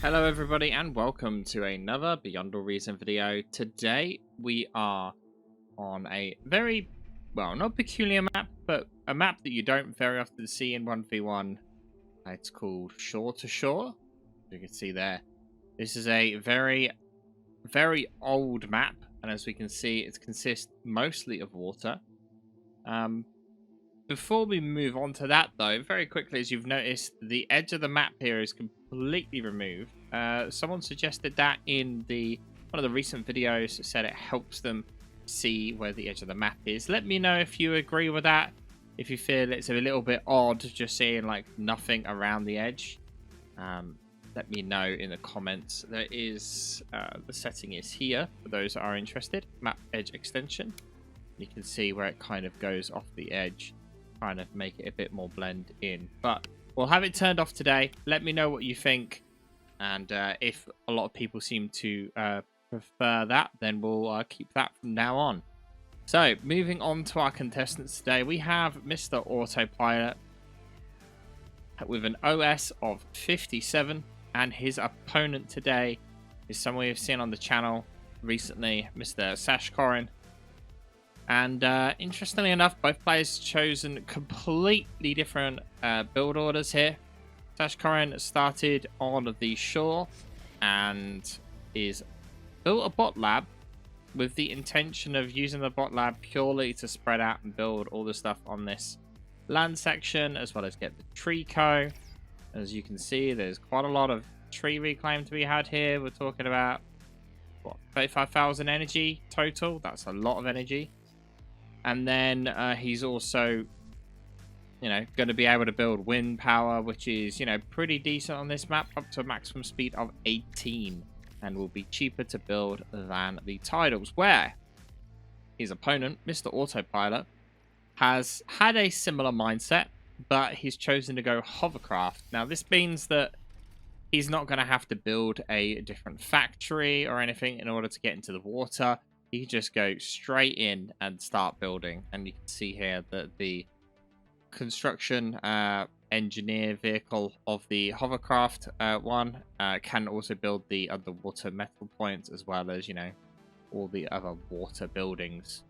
Hello everybody and welcome to another Beyond All Reason video. Today we are on a very, well, not peculiar map, but a map that you don't very often see in 1v1. It's called Shore to Shore. You can see there. This is a very old map, and as we can see, it consists mostly of water. Before we move on to that, though, very quickly, as you've noticed, the edge of the map here is completely removed. Someone suggested that in one of the recent videos, said it helps them see where the edge of the map is. Let me know if you agree with that. If you feel it's a little bit odd just seeing like nothing around the edge, let me know in the comments. There is the setting is here for those that are interested. Map edge extension. You can see where it kind of goes off the edge, trying to make it a bit more blend in, but we'll have it turned off today. Let me know what you think, and if a lot of people seem to prefer that, then we'll keep that from now on. So moving on to our contestants today, we have Mr. Autopilot with an OS of 57, and his opponent today is someone we've seen on the channel recently, Mr. Sashkorin. And interestingly enough, both players chosen completely different build orders here. Sashkorin started on the shore and is built a bot lab with the intention of using the bot lab purely to spread out and build all the stuff on this land section, as well as get the tree co. As you can see, there's quite a lot of tree reclaim to be had here. We're talking about, what, 35,000 energy total. That's a lot of energy. And then he's also, going to be able to build wind power, which is, pretty decent on this map, up to a maximum speed of 18, and will be cheaper to build than the tidals, where his opponent, Mr. Autopilot, has had a similar mindset, but he's chosen to go hovercraft. Now, this means that he's not going to have to build a different factory or anything in order to get into the water. You just go straight in and start building, and you can see here that the construction engineer vehicle of the hovercraft one can also build the underwater metal points, as well as all the other water buildings.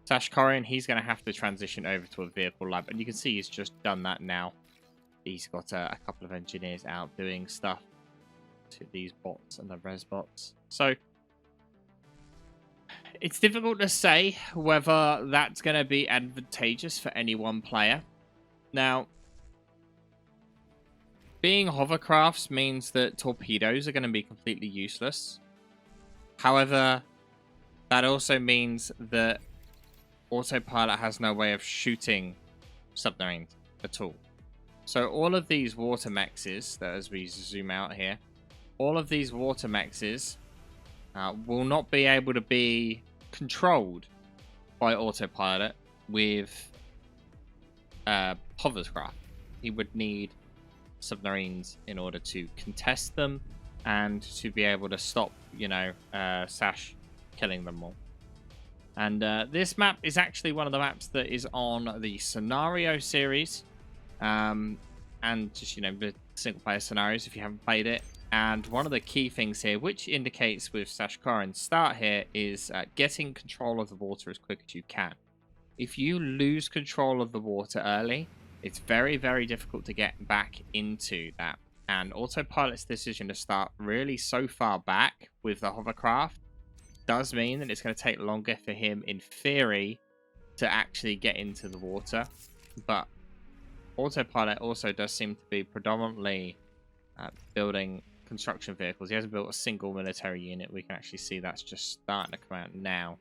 Sashkorin, he's going to have to transition over to a vehicle lab, and you can see he's just done that now. He's got a couple of engineers out doing stuff to these bots and the res bots. So it's difficult to say whether that's going to be advantageous for any one player. Now, being hovercrafts means that torpedoes are going to be completely useless. However, that also means that Autopilot has no way of shooting submarines at all. So all of these water mexes, that as we zoom out here, all of these water mexes will not be able to be controlled by Autopilot with hovercraft. He would need submarines in order to contest them and to be able to stop, Sash killing them all. And this map is actually one of the maps that is on the scenario series, and just the single player scenarios if you haven't played it. And one of the key things here, which indicates with Sashkorin's start here, is getting control of the water as quick as you can. If you lose control of the water early, it's very, very difficult to get back into that. And Autopilot's decision to start really so far back with the hovercraft does mean that it's going to take longer for him, in theory, to actually get into the water. But Autopilot also does seem to be predominantly building construction vehicles. He hasn't built a single military unit. We can actually see that's just starting to come out now.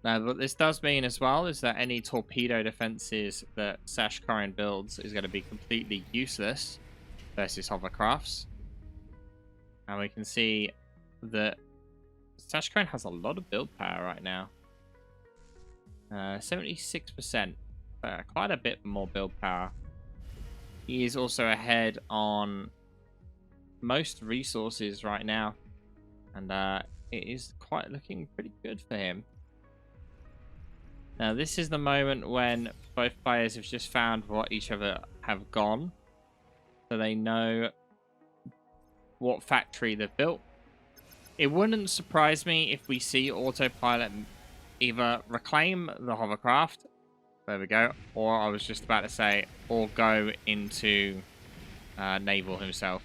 Now, what this does mean as well is that any torpedo defenses that Sashkorin builds is going to be completely useless versus hovercrafts. And we can see that Sashkorin has a lot of build power right now. 76%. Quite a bit more build power. He is also ahead on most resources right now, and it is quite looking pretty good for him. Now, this is the moment when both players have just found what each other have gone. So they know what factory they've built. It wouldn't surprise me if we see Autopilot either reclaim the hovercraft, there we go, or I was just about to say, or go into Naval himself.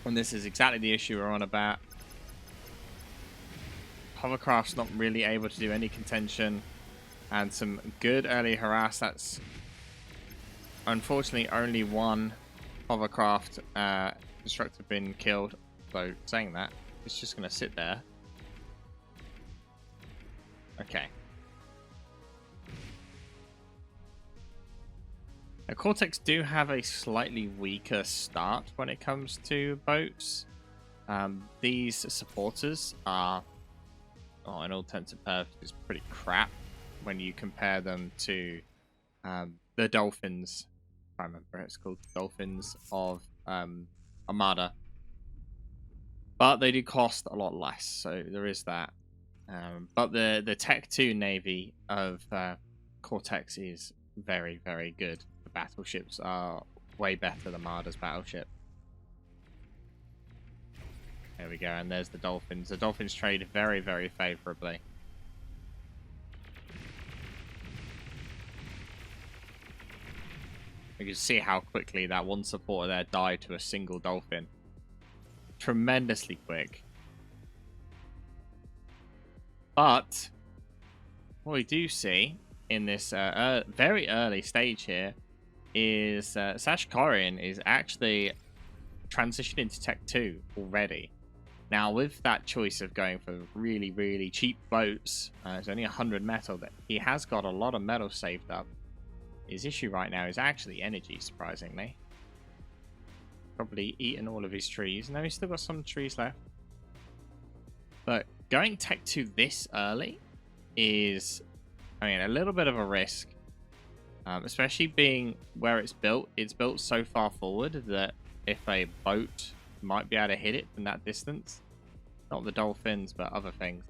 And this is exactly the issue we're on about. Hovercraft's not really able to do any contention, and some good early harass. That's unfortunately only one hovercraft constructor been killed. So saying that, it's just going to sit there. Okay. Now, Cortex do have a slightly weaker start when it comes to boats. These supporters are, in all intents and purposes, pretty crap when you compare them to the Dolphins. I remember it's called Dolphins of Armada. But they do cost a lot less, so there is that. But the Tech 2 Navy of Cortex is very, very good. The battleships are way better than Armada's battleship. There we go, and there's the Dolphins. The Dolphins trade very, very favorably. You can see how quickly that one supporter there died to a single Dolphin. Tremendously quick. But what we do see in this very early stage here is Sashkorin is actually transitioned into Tech 2 already. Now, with that choice of going for really, really cheap boats, it's only 100 metal, that he has got a lot of metal saved up. His issue right now is actually energy, surprisingly. Probably eaten all of his trees. No, he's still got some trees left. But going Tech 2 this early is, a little bit of a risk. Especially being where it's built. It's built so far forward that if a boat might be able to hit it from that distance. Not the Dolphins, but other things.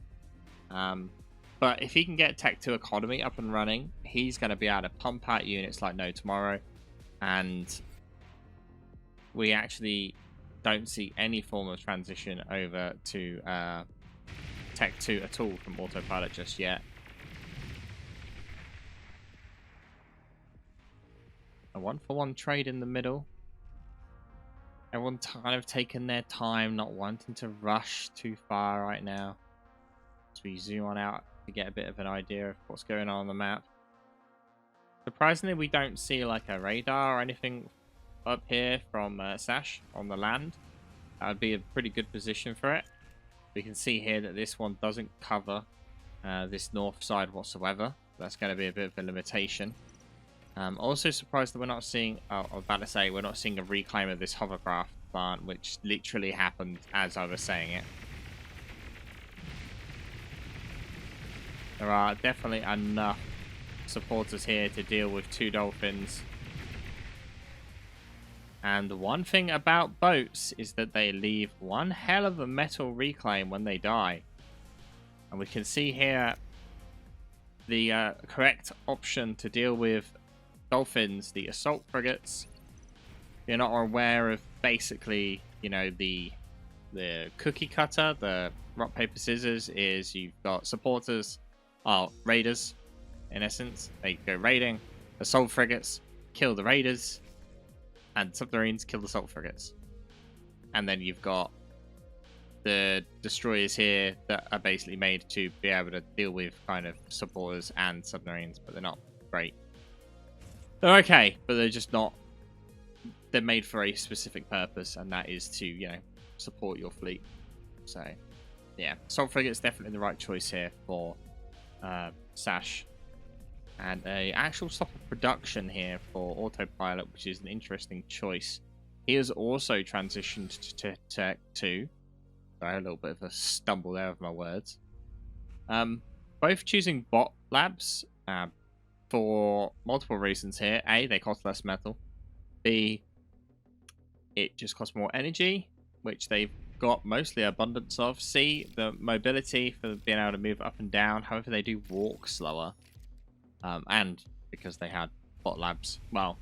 But if he can get Tech 2 economy up and running, he's going to be able to pump out units like no tomorrow. And we actually don't see any form of transition over to Tech 2 at all from Autopilot just yet. A 1-for-1 trade in the middle. Everyone kind of taking their time, not wanting to rush too far right now. As we zoom on out to get a bit of an idea of what's going on the map. Surprisingly, we don't see like a radar or anything up here from Sash on the land. That would be a pretty good position for it. We can see here that this one doesn't cover this north side whatsoever. That's going to be a bit of a limitation. Also surprised that we're not seeing, I was about to say, we're not seeing a reclaim of this hovercraft plant, which literally happened as I was saying it. There are definitely enough supporters here to deal with 2 Dolphins. And the one thing about boats is that they leave one hell of a metal reclaim when they die. And we can see here the correct option to deal with Dolphins, the assault frigates. You're not aware of basically, the cookie cutter, the rock, paper, scissors is you've got supporters, raiders, in essence. They go raiding, assault frigates, kill the raiders, and submarines kill the assault frigates. And then you've got the destroyers here that are basically made to be able to deal with kind of supporters and submarines, but they're not great. They're okay, but they're just not. They're made for a specific purpose, and that is to, support your fleet. So, yeah, assault frigate's definitely the right choice here for Sash. And a actual stop of production here for Autopilot, which is an interesting choice. He has also transitioned to Tech 2. Sorry, a little bit of a stumble there of my words. Both choosing bot labs for multiple reasons here. A, they cost less metal. B, it just costs more energy, which they've got mostly abundance of. C, the mobility for being able to move up and down. However, they do walk slower. And because they had bot labs. Well,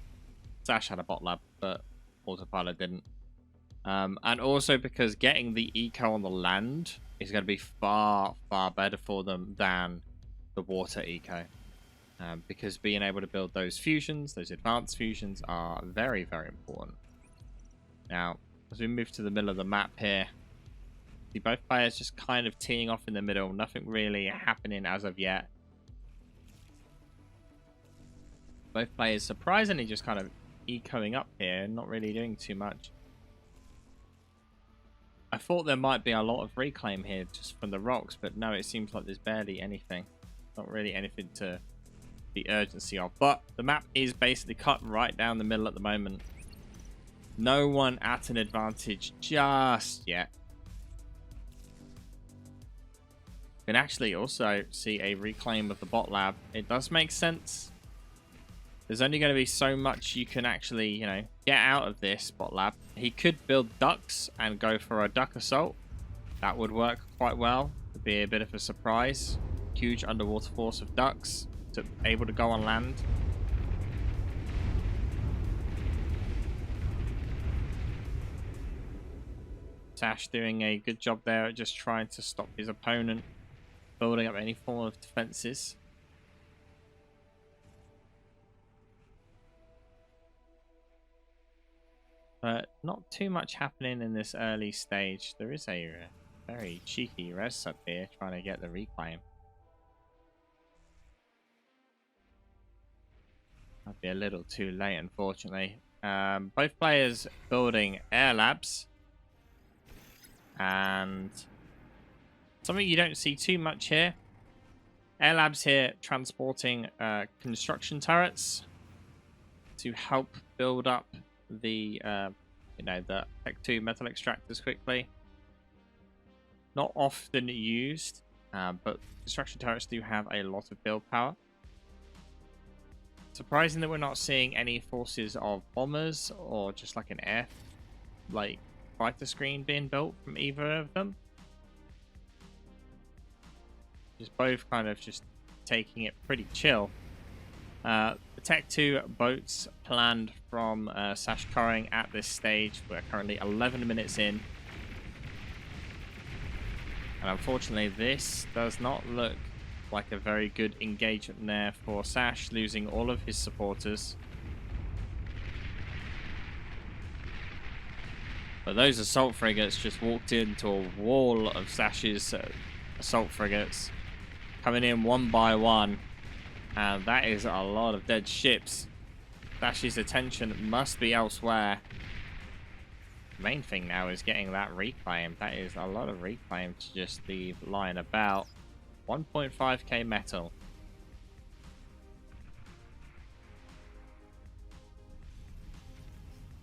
Sash had a bot lab, but Autopilot didn't. And also because getting the eco on the land is going to be far, far better for them than the water eco. Because being able to build those fusions, those advanced fusions, are very, very important. Now, as we move to the middle of the map here, see both players just kind of teeing off in the middle. Nothing really happening as of yet. Both players surprisingly just kind of ecoing up here, not really doing too much. I thought there might be a lot of reclaim here just from the rocks, but no, it seems like there's barely anything. Not really anything to the urgency of. But the map is basically cut right down the middle at the moment. No one at an advantage just yet. You can actually also see a reclaim of the bot lab. It does make sense. There's only going to be so much you can actually, you know, get out of this bot lab. He could build ducks and go for a duck assault. That would work quite well. It'd be a bit of a surprise. Huge underwater force of ducks able to go on land. Sash doing a good job there at just trying to stop his opponent building up any form of defenses. But not too much happening in this early stage. There is a very cheeky res up here trying to get the reclaim. Might be a little too late, unfortunately. Both players building air labs. And something you don't see too much here. Air labs here transporting construction turrets to help build up the the Tech 2 metal extractors quickly. Not often used, but construction turrets do have a lot of build power. Surprising that we're not seeing any forces of bombers or just like an air fighter screen being built from either of them. Just both kind of just taking it pretty chill. The Tech 2 boats planned from Sashkorin at this stage. We're currently 11 minutes in. And unfortunately, this does not look like a very good engagement there for Sash, losing all of his supporters. But those assault frigates just walked into a wall of Sash's assault frigates, coming in one by one. And that is a lot of dead ships. Sash's attention must be elsewhere. The main thing now is getting that reclaim. That is a lot of reclaim to just leave lying about. 1.5k metal.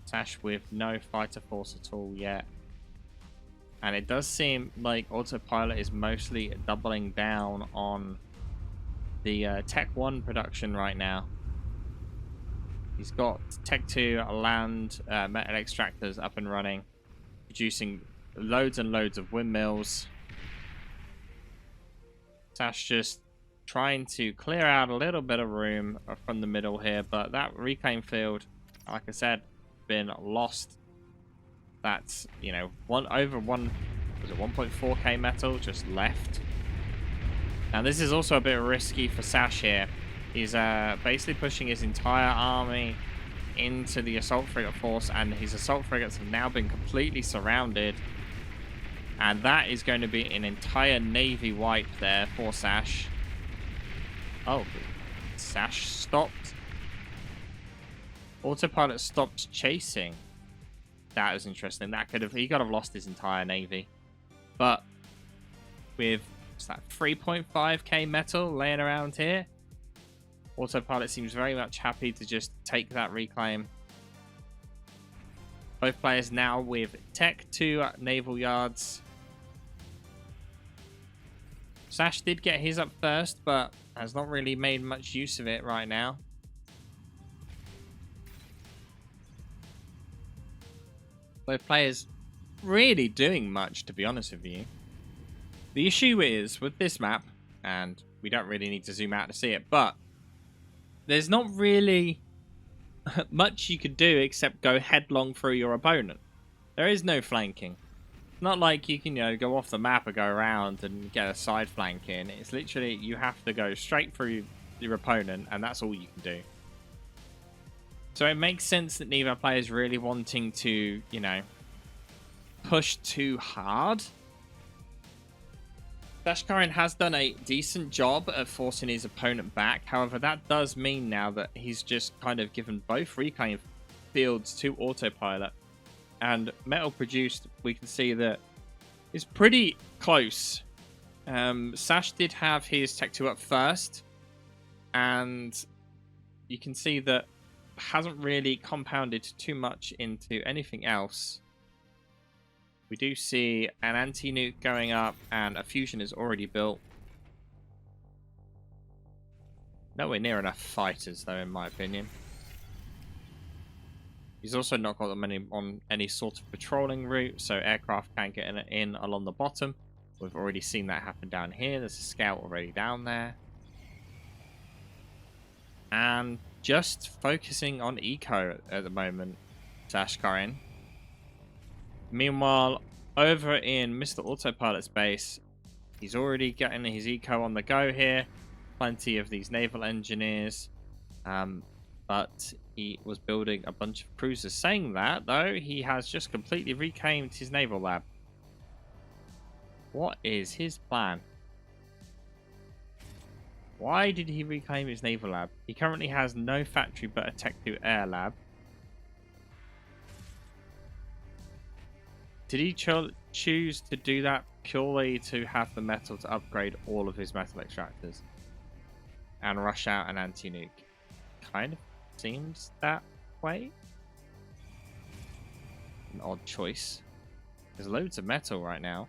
Sash with no fighter force at all yet. And it does seem like Autopilot is mostly doubling down on the Tech 1 production right now. He's got Tech 2 land metal extractors up and running, producing loads and loads of windmills. Sash just trying to clear out a little bit of room from the middle here, but that reclaim field, like I said, been lost. That's, you know, was it 1.4k metal just left. Now this is also a bit risky for Sash here. He's basically pushing his entire army into the assault frigate force, and his assault frigates have now been completely surrounded. And that is going to be an entire navy wipe there for Sash. Oh, Sash stopped. Autopilot stopped chasing. That was interesting. He could have lost his entire navy. But with that 3.5k metal laying around here, Autopilot seems very much happy to just take that reclaim. Both players now with Tech 2 naval yards. Sash did get his up first, but has not really made much use of it right now. Both players really doing much, to be honest with you. The issue is with this map, and we don't really need to zoom out to see it, but there's not really much you could do except go headlong through your opponent. There is no flanking. It's not like you can, go off the map or go around and get a side flank in. It's literally you have to go straight through your opponent, and that's all you can do. So it makes sense that neither player is really wanting to, push too hard. Sashkorin has done a decent job of forcing his opponent back. However, that does mean now that he's just kind of given both Reclaim fields to Autopilot. And metal produced, we can see that is pretty close. Sash did have his Tech 2 up first. And you can see that hasn't really compounded too much into anything else. We do see an anti-nuke going up, and a fusion is already built. Nowhere near enough fighters, though, in my opinion. He's also not got them on any sort of patrolling route, so aircraft can't get in along the bottom. We've already seen that happen down here. There's a scout already down there. And just focusing on eco at the moment, Sashkorin. Meanwhile, over in Mr. Autopilot's base, he's already getting his eco on the go here. Plenty of these naval engineers. But he was building a bunch of cruisers. Saying that, though, he has just completely reclaimed his naval lab. What is his plan? Why did he reclaim his naval lab? He currently has no factory but a Tech 2 air lab. Did he choose to do that purely to have the metal to upgrade all of his metal extractors and rush out an anti-nuke? Kind of seems that way. An odd choice. There's loads of metal right now.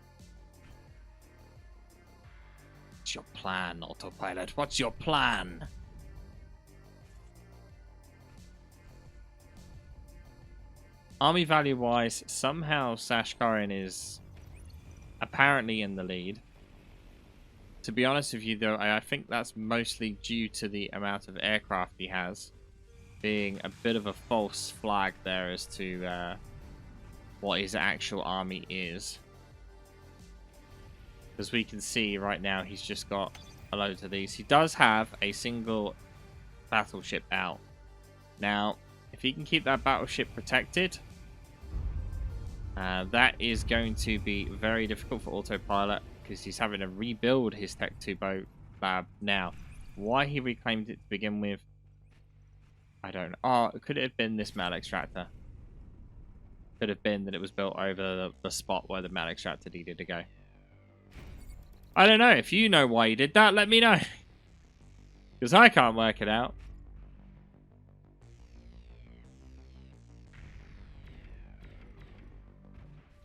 What's your plan, Autopilot? What's your plan? Army value wise, somehow Sashkorin is apparently in the lead. To be honest with you, though, I think that's mostly due to the amount of aircraft he has, being a bit of a false flag there as to what his actual army is. As we can see right now, he's just got a load of these. He does have a single battleship out. Now, if he can keep that battleship protected, that is going to be very difficult for Autopilot, because he's having to rebuild his Tech 2 boat lab now. Why he reclaimed it to begin with, I don't know. Oh, could it have been this metal extractor? Could have been that it was built over the spot where the metal extractor needed to go. I don't know. If you know why he did that, let me know. Because I can't work it out.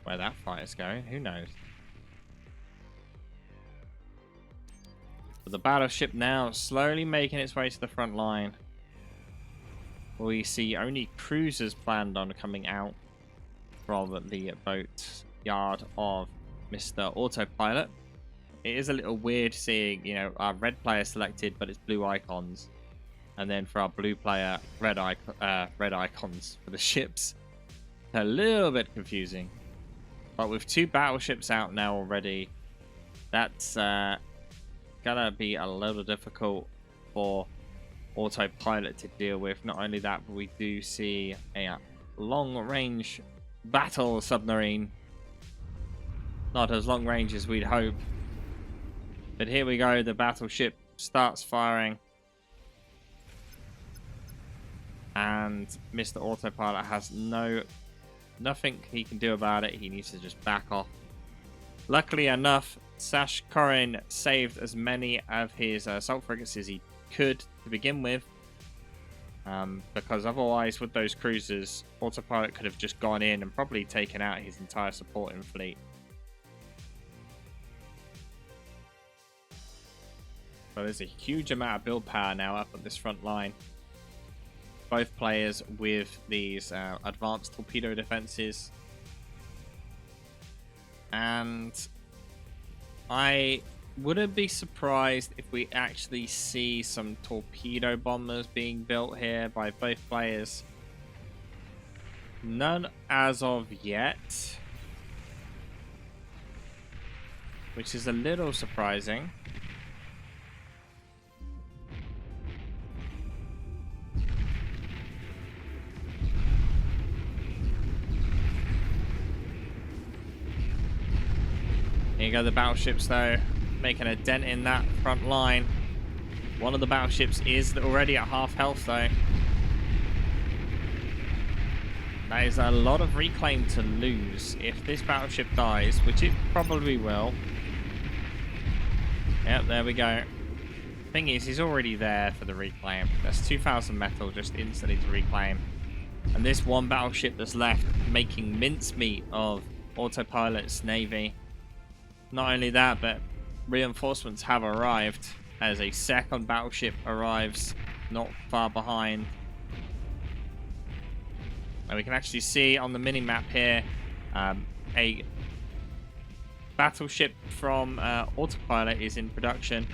Where that fight is going, who knows? But the battleship now slowly making its way to the front line. We see only cruisers planned on coming out from the boat yard of Mr. Autopilot. It is a little weird seeing, our red player selected, but it's blue icons. And then for our blue player, red icons for the ships. A little bit confusing. But with 2 battleships out now already, that's gonna be a little difficult for Autopilot to deal with. Not only that, but we do see a long-range battle submarine. Not as long range as we'd hope. But here we go, the battleship starts firing. And Mr. Autopilot has nothing he can do about it. He needs to just back off. Luckily enough, Sashkorin saved as many of his assault frigates as he could to begin with. Because otherwise, with those cruisers, Autopilot could have just gone in and probably taken out his entire supporting fleet. So there's a huge amount of build power now up at this front line. Both players with these advanced torpedo defenses. And I wouldn't be surprised if we actually see some torpedo bombers being built here by both players. None as of yet, which is a little surprising. Here you go, the battleships though, making a dent in that front line. One of the battleships is already at half health though. That is a lot of reclaim to lose if this battleship dies, which it probably will. Yep, there we go. Thing is, he's already there for the reclaim. That's 2,000 metal just instantly to reclaim. And this one battleship that's left making mincemeat of Autopilot's navy. Not only that, but reinforcements have arrived as a second battleship arrives not far behind. And we can actually see on the mini-map here a battleship from Autopilot is in production.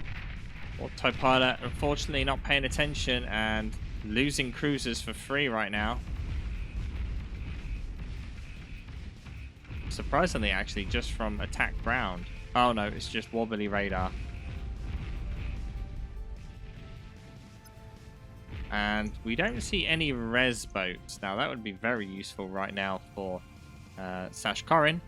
Autopilot unfortunately not paying attention and losing cruisers for free right now. Surprisingly, actually, just from attack ground. Oh no, it's just wobbly radar. And we don't see any res boats. Now that would be very useful right now for Sashkorin.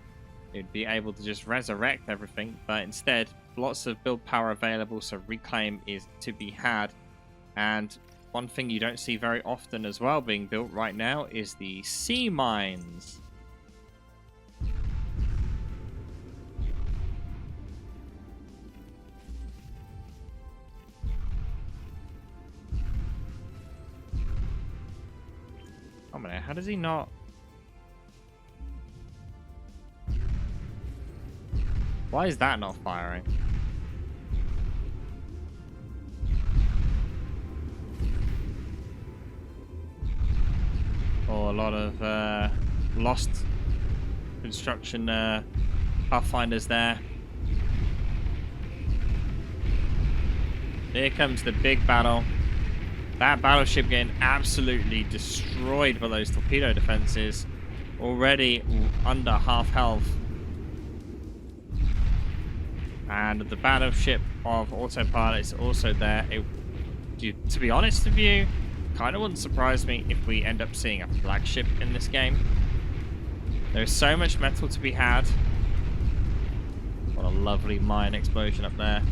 It'd be able to just resurrect everything, but instead lots of build power available, so reclaim is to be had. And one thing you don't see very often as well being built right now is the sea mines. Oh man, how does he not? Why is that not firing? Oh, a lot of lost construction pathfinders there. Here comes the big battle. That battleship getting absolutely destroyed by those torpedo defenses. Already under half health. And the battleship of Autopilot is also there. To be honest with you, kind of wouldn't surprise me if we end up seeing a flagship in this game. There's so much metal to be had. What a lovely mine explosion up there.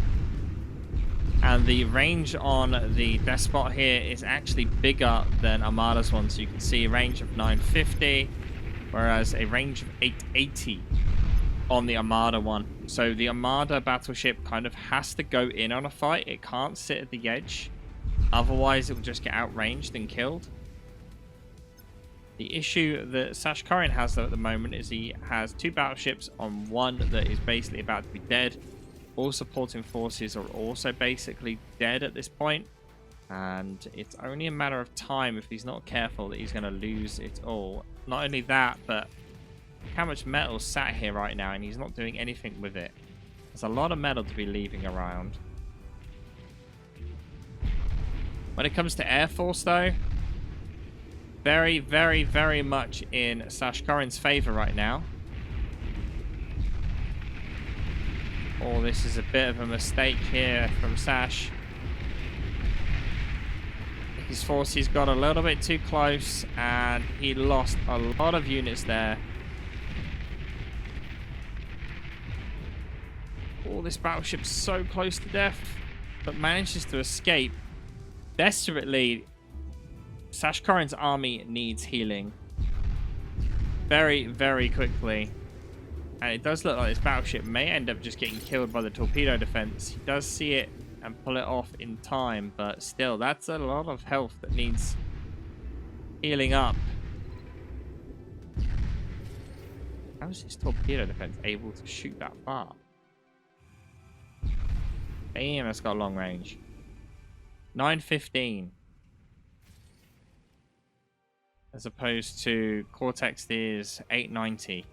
And the range on the Despot here is actually bigger than Armada's one. So you can see a range of 950, whereas a range of 880 on the Armada one. So the Armada battleship kind of has to go in on a fight. It can't sit at the edge. Otherwise, it will just get outranged and killed. The issue that Sashkorin has though at the moment is he has two battleships on one that is basically about to be dead. All supporting forces are also basically dead at this point, and it's only a matter of time if he's not careful that he's going to lose it all. Not only that, but how much metal sat here right now and he's not doing anything with it. There's a lot of metal to be leaving around. When it comes to Air Force though, very, very, very much in Sashkorin's favor right now. Oh, this is a bit of a mistake here from Sash. His forces got a little bit too close and he lost a lot of units there. Oh, this battleship's so close to death, but manages to escape. Desperately, Sashkorin's army needs healing very, very quickly. And it does look like this battleship may end up just getting killed by the torpedo defense. He does see it and pull it off in time, but still, that's a lot of health that needs healing up. How is this torpedo defense able to shoot that far? Damn, it's got long range. 915. As opposed to Cortex is 890.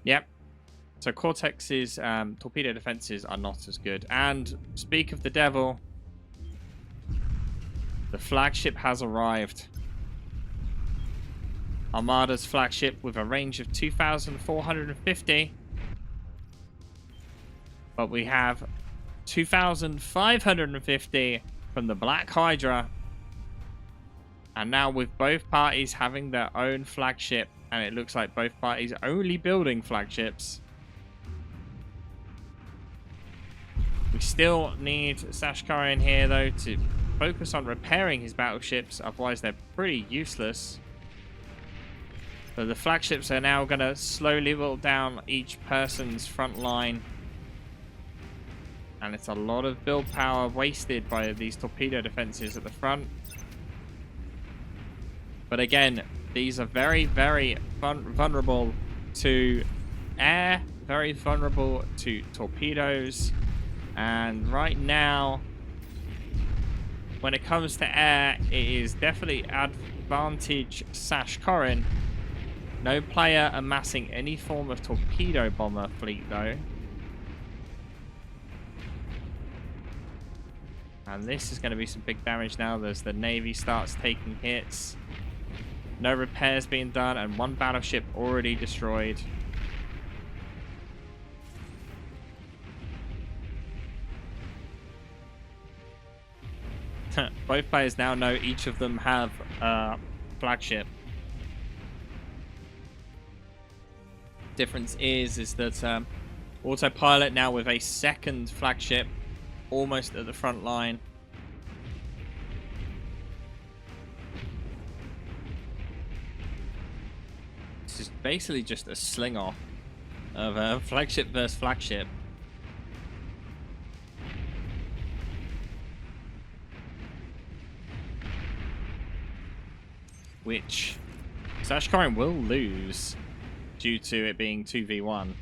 Yep. So Cortex's torpedo defenses are not as good. And speak of the devil, the flagship has arrived. Armada's flagship with a range of 2,450. But we have 2,550 from the Black Hydra. And now with both parties having their own flagship, and it looks like both parties only building flagships, we still need Sashkorin here, though, to focus on repairing his battleships. Otherwise, they're pretty useless. But the flagships are now going to slowly whittle down each person's front line. And it's a lot of build power wasted by these torpedo defenses at the front. But again, these are very, very vulnerable to air, very vulnerable to torpedoes. And right now, when it comes to air, it is definitely advantage Sashkorin. No player amassing any form of torpedo bomber fleet, though. And this is going to be some big damage now as the Navy starts taking hits. No repairs being done, and one battleship already destroyed. Both players now know each of them have a flagship. Difference is that Autopilot now with a second flagship almost at the front line. This is basically just a sling-off of a flagship versus flagship. Which Sashkorin will lose due to it being 2v1.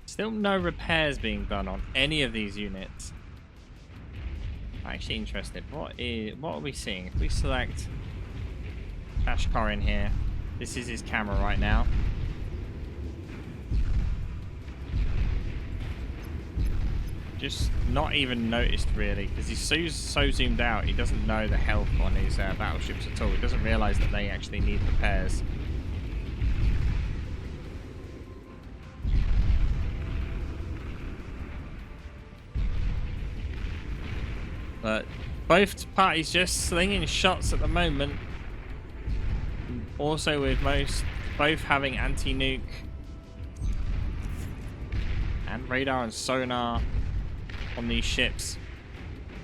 Still no repairs being done on any of these units. I'm actually interested. What are we seeing? If we select Sashkorin here, this is his camera right now. Just not even noticed really, because he's so zoomed out. He doesn't know the health on his battleships at all. He doesn't realize that they actually need repairs. But both parties just slinging shots at the moment. Also with both having anti-nuke and radar and sonar on these ships.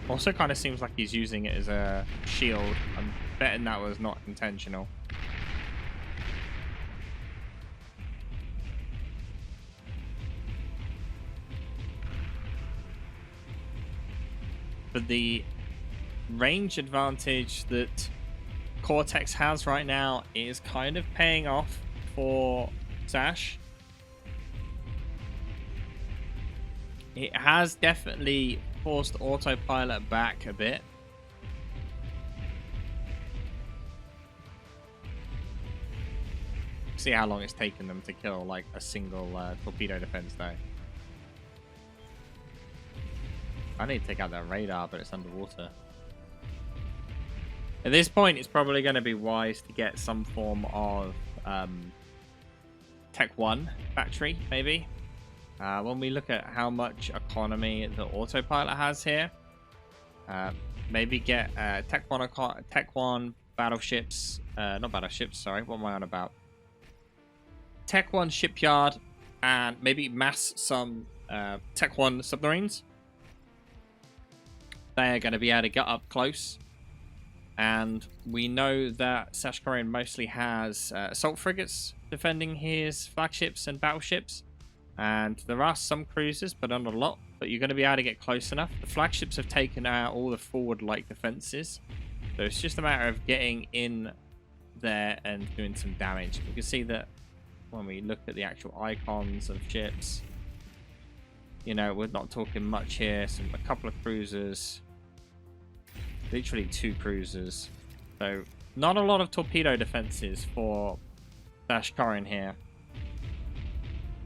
Also kind of seems like he's using it as a shield. I'm betting that was not intentional. But the range advantage that Cortex has right now is kind of paying off for Sash. It has definitely forced Autopilot back a bit. See how long it's taken them to kill like a single torpedo defense though. I need to take out that radar, but it's underwater. At this point, it's probably going to be wise to get some form of Tech 1 battery, maybe. When we look at how much economy the Autopilot has here, maybe get Tech 1 battleships, not battleships, sorry, what am I on about? Tech 1 shipyard, and maybe mass some Tech 1 submarines. They are going to be able to get up close. And we know that Sashkorin mostly has assault frigates defending his flagships and battleships. And there are some cruisers, but not a lot. But you're going to be able to get close enough. The flagships have taken out all the forward-like defenses. So it's just a matter of getting in there and doing some damage. We can see that when we look at the actual icons of ships, you know, we're not talking much here. A couple of cruisers. Literally 2 cruisers. So not a lot of torpedo defenses for Sashkorin here.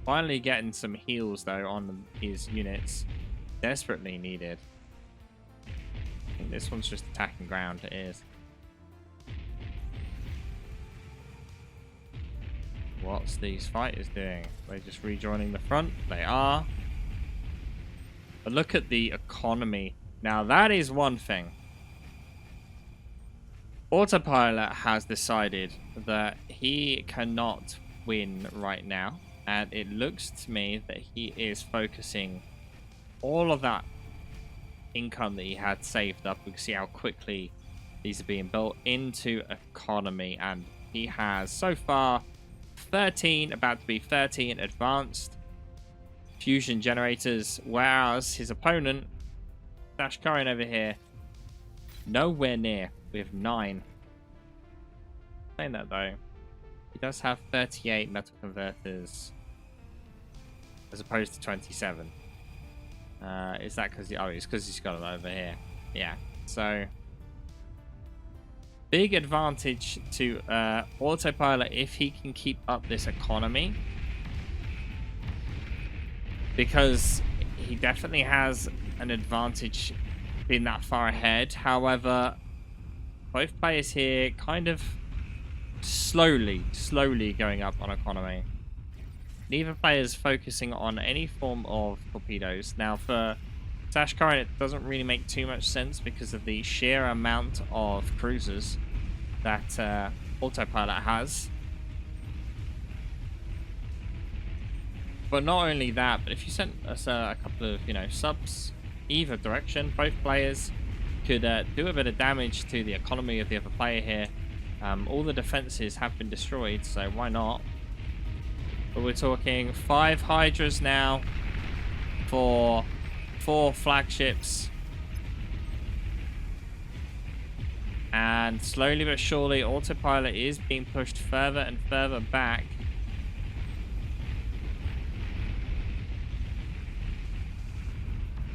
Finally getting some heals though on his units. Desperately needed. I think this one's just attacking ground. It is. What's these fighters doing? They're just rejoining the front. They are. But look at the economy. Now that is one thing. Autopilot has decided that he cannot win right now. And it looks to me that he is focusing all of that income that he had saved up. We can see how quickly these are being built into economy. And he has so far 13, about to be 13 advanced fusion generators. Whereas his opponent, Sashkorin over here, nowhere near with 9. Saying that though, he does have 38 metal converters as opposed to 27. Is that because it's because he's got them over here? Yeah. So big advantage to Autopilot if he can keep up this economy, because he definitely has an advantage being that far ahead. However, both players here kind of slowly going up on economy. Neither player is focusing on any form of torpedoes. Now for Sashkorin, it doesn't really make too much sense because of the sheer amount of cruisers that Autopilot has. But not only that, but if you sent us a couple of, subs either direction, both players could do a bit of damage to the economy of the other player here. All the defenses have been destroyed, so why not? But we're talking 5 Hydras now for 4 flagships. And slowly but surely, Autopilot is being pushed further and further back.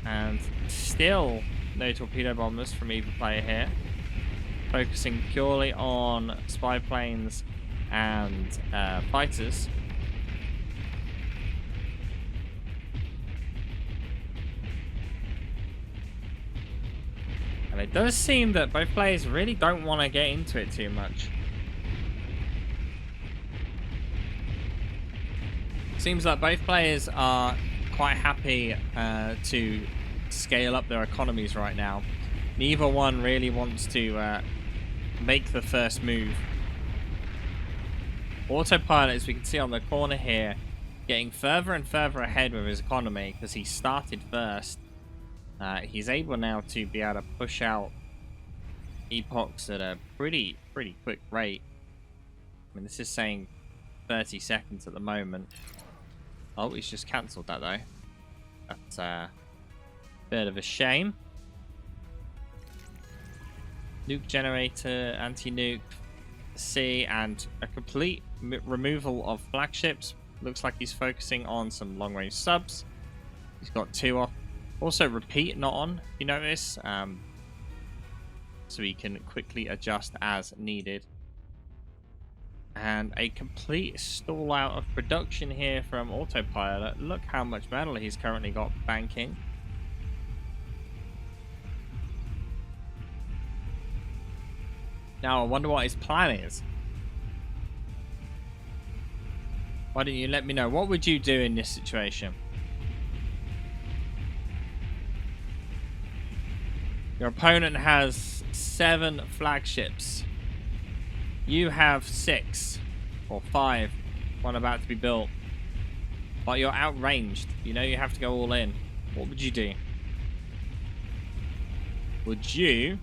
And still no torpedo bombers from either player here. Focusing purely on spy planes and fighters. And it does seem that both players really don't want to get into it too much. Seems like both players are quite happy to scale up their economies right now. Neither one really wants to make the first move. Autopilot, as we can see on the corner here, getting further and further ahead with his economy because he started first. He's able now to be able to push out epochs at a pretty quick rate. I mean, this is saying 30 seconds at the moment. Oh, he's just cancelled that though. That's a bit of a shame. Nuke generator, anti-nuke, C, and a complete removal of flagships. Looks like he's focusing on some long-range subs. He's got 2 off. Also, repeat not on, if you notice. So he can quickly adjust as needed. And a complete stall out of production here from Autopilot. Look how much metal he's currently got banking. Now I wonder what his plan is. Why don't you let me know? What would you do in this situation? Your opponent has 7 flagships. You have 6 or 5, one about to be built. But you're outranged. You know you have to go all in. What would you do? Would you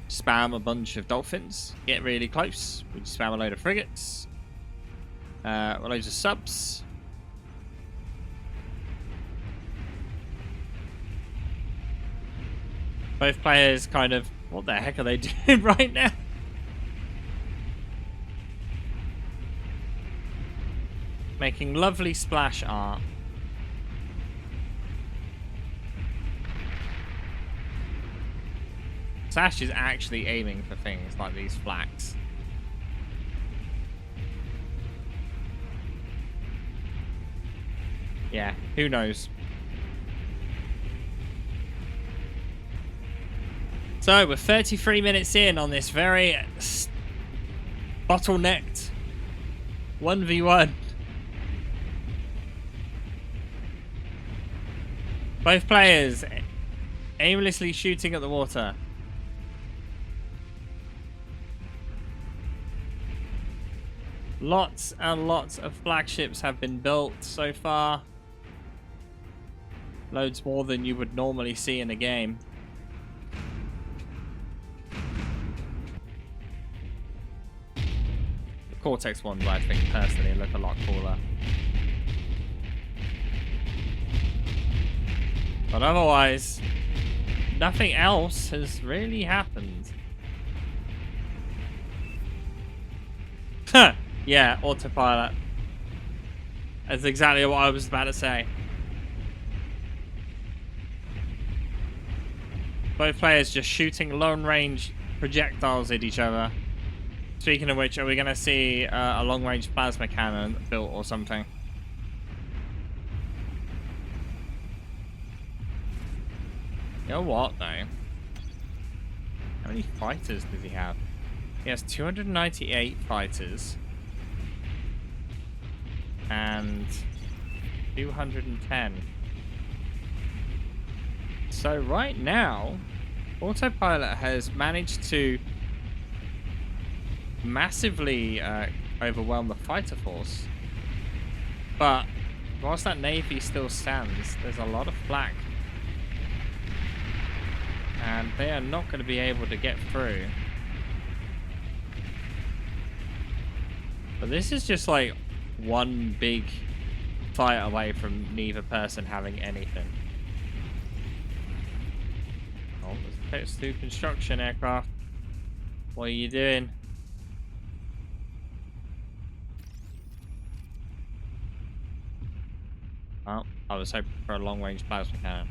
spam a bunch of dolphins, get really close? Would you spam a load of frigates? Loads of subs? Both players kind of, what the heck are they doing right now? Making lovely splash art. Sash is actually aiming for things like these flags. Yeah, who knows? So we're 33 minutes in on this very bottlenecked 1v1. Both players aimlessly shooting at the water. Lots and lots of flagships have been built so far. Loads more than you would normally see in a game. The Cortex ones, I think, personally look a lot cooler. But otherwise, nothing else has really happened. Huh. Yeah, autopilot. That's exactly what I was about to say. Both players just shooting long-range projectiles at each other. Speaking of which, are we going to see a long-range plasma cannon built or something? You know what, though? How many fighters does he have? He has 298 fighters. And 210. So right now, Autopilot has managed to massively overwhelm the fighter force. But whilst that navy still stands, there's a lot of flak. And they are not going to be able to get through. But this is just like one big fight away from neither person having anything. Oh, there's two construction aircraft. What are you doing? Oh, I was hoping for a long-range plasma cannon.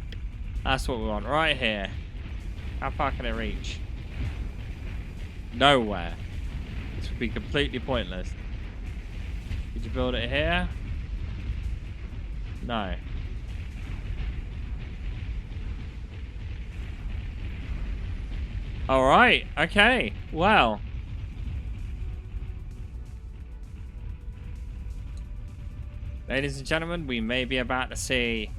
That's what we want right here. How far can it reach? Nowhere. This would be completely pointless. Did you build it here? No. Alright, okay. Well. Ladies and gentlemen, we may be about to see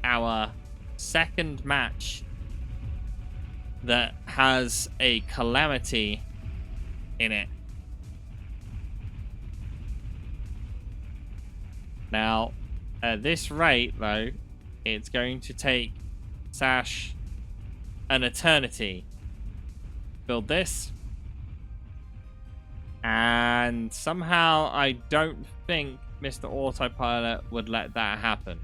our second match that has a calamity in it. Now, at this rate, though, it's going to take Sash an eternity. Build this. And somehow I don't think Mr. Autopilot would let that happen.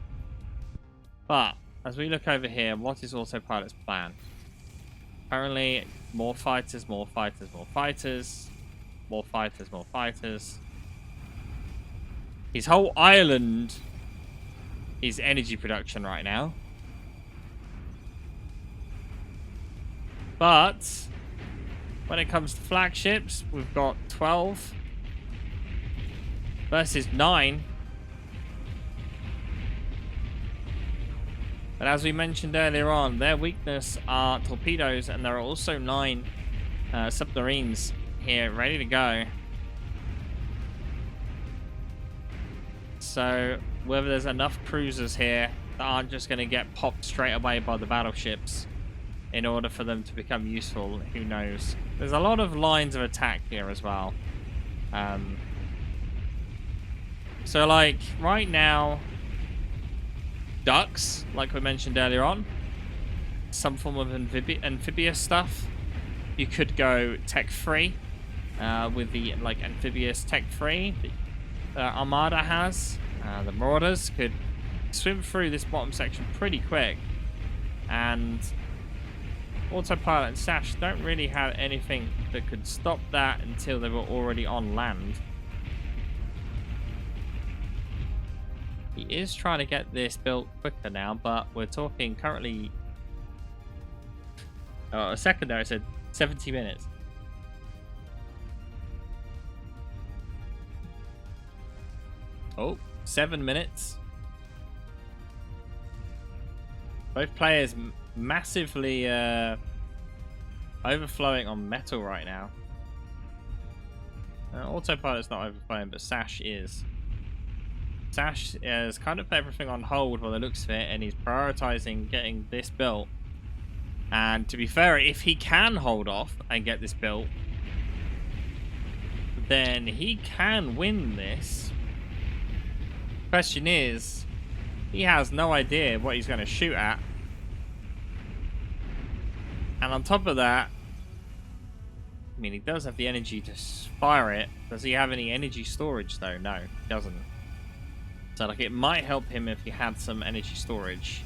But, as we look over here, what is Autopilot's plan? Apparently, more fighters, more fighters, more fighters. More fighters, more fighters. His whole island is energy production right now. But when it comes to flagships, we've got 12 versus 9. But as we mentioned earlier on, their weakness are torpedoes, and there are also 9 submarines here ready to go. So whether there's enough cruisers here that aren't just going to get popped straight away by the battleships in order for them to become useful, who knows. There's a lot of lines of attack here as well. So like right now, ducks, like we mentioned earlier on, some form of amphibious stuff. You could go tech free with the like amphibious tech free that Armada has. The Marauders could swim through this bottom section pretty quick, and Autopilot and Sash don't really have anything that could stop that until they were already on land. He is trying to get this built quicker now, but we're talking currently Oh, a second there, I said 70 minutes. Oh, 7 minutes. Both players massively overflowing on metal right now. Autopilot's not overflowing, but Sash is. Sash has kind of put everything on hold by the looks of it, and he's prioritizing getting this built. And to be fair, if he can hold off and get this built, then he can win this. Question is, he has no idea what he's going to shoot at. And on top of that, I mean, he does have the energy to fire it. Does he have any energy storage, though? No, he doesn't. So, like, it might help him if he had some energy storage.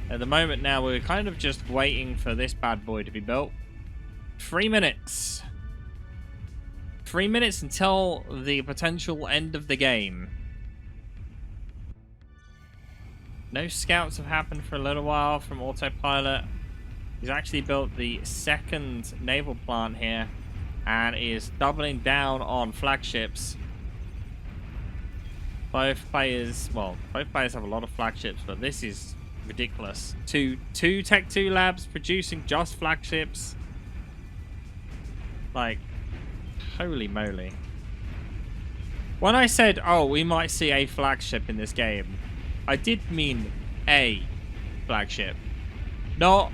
At the moment now, we're kind of just waiting for this bad boy to be built. 3 minutes. 3 minutes until the potential end of the game. No scouts have happened for a little while from Autopilot. He's actually built the second naval plant here and is doubling down on flagships. Both players have a lot of flagships, but this is ridiculous. Two Tech 2 labs producing just flagships. Like, holy moly. When I said, oh, we might see a flagship in this game, I did mean a flagship, not